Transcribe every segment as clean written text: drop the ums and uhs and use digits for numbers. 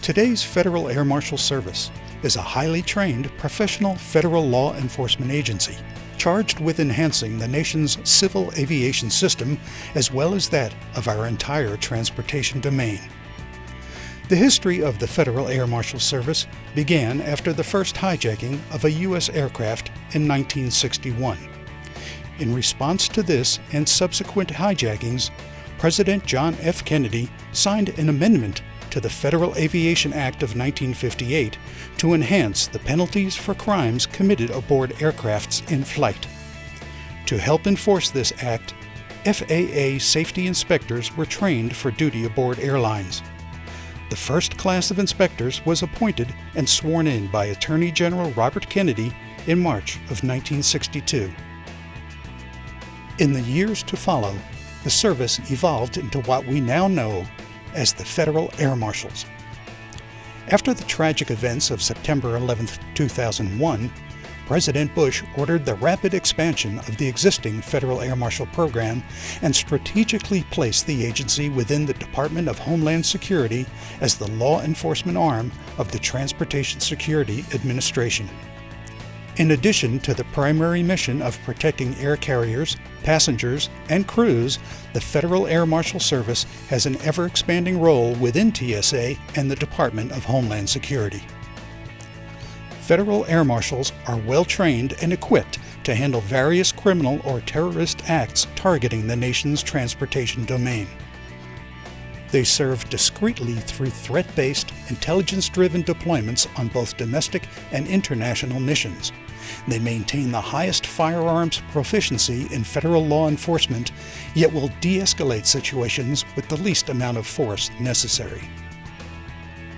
Today's Federal Air Marshal Service is a highly trained, professional federal law enforcement agency charged with enhancing the nation's civil aviation system as well as that of our entire transportation domain. The history of the Federal Air Marshal Service began after the first hijacking of a U.S. aircraft in 1961. In response to this and subsequent hijackings, President John F. Kennedy signed an amendment to the Federal Aviation Act of 1958 to enhance the penalties for crimes committed aboard aircrafts in flight. To help enforce this act, FAA safety inspectors were trained for duty aboard airlines. The first class of inspectors was appointed and sworn in by Attorney General Robert Kennedy in March of 1962. In the years to follow, the service evolved into what we now know as the Federal Air Marshals. After the tragic events of September 11, 2001, President Bush ordered the rapid expansion of the existing Federal Air Marshal program and strategically placed the agency within the Department of Homeland Security as the law enforcement arm of the Transportation Security Administration. In addition to the primary mission of protecting air carriers, passengers, and crews, the Federal Air Marshal Service has an ever-expanding role within TSA and the Department of Homeland Security. Federal Air Marshals are well-trained and equipped to handle various criminal or terrorist acts targeting the nation's transportation domain. They serve discreetly through threat-based, intelligence-driven deployments on both domestic and international missions. They maintain the highest firearms proficiency in federal law enforcement, yet will de-escalate situations with the least amount of force necessary.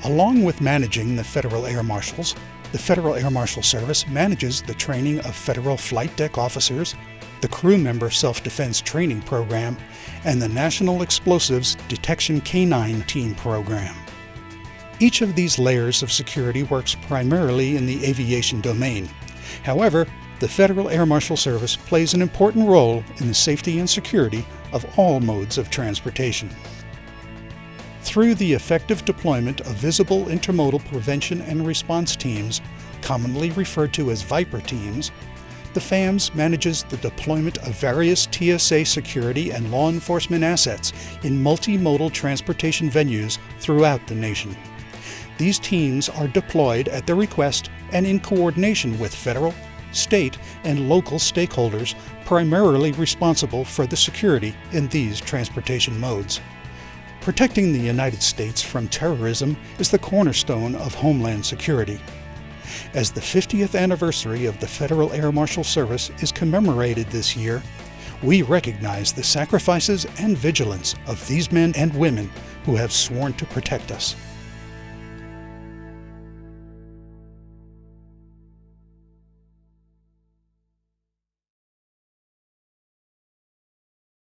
Along with managing the Federal Air Marshals, the Federal Air Marshal Service manages the training of federal flight deck officers, the Crew Member Self-Defense Training Program, and the National Explosives Detection K-9 Team Program. Each of these layers of security works primarily in the aviation domain. However, the Federal Air Marshal Service plays an important role in the safety and security of all modes of transportation. Through the effective deployment of visible intermodal prevention and response teams, commonly referred to as Viper teams, the FAMS manages the deployment of various TSA security and law enforcement assets in multimodal transportation venues throughout the nation. These teams are deployed at the request and in coordination with federal, state, and local stakeholders primarily responsible for the security in these transportation modes. Protecting the United States from terrorism is the cornerstone of Homeland Security. As the 50th anniversary of the Federal Air Marshal Service is commemorated this year, we recognize the sacrifices and vigilance of these men and women who have sworn to protect us.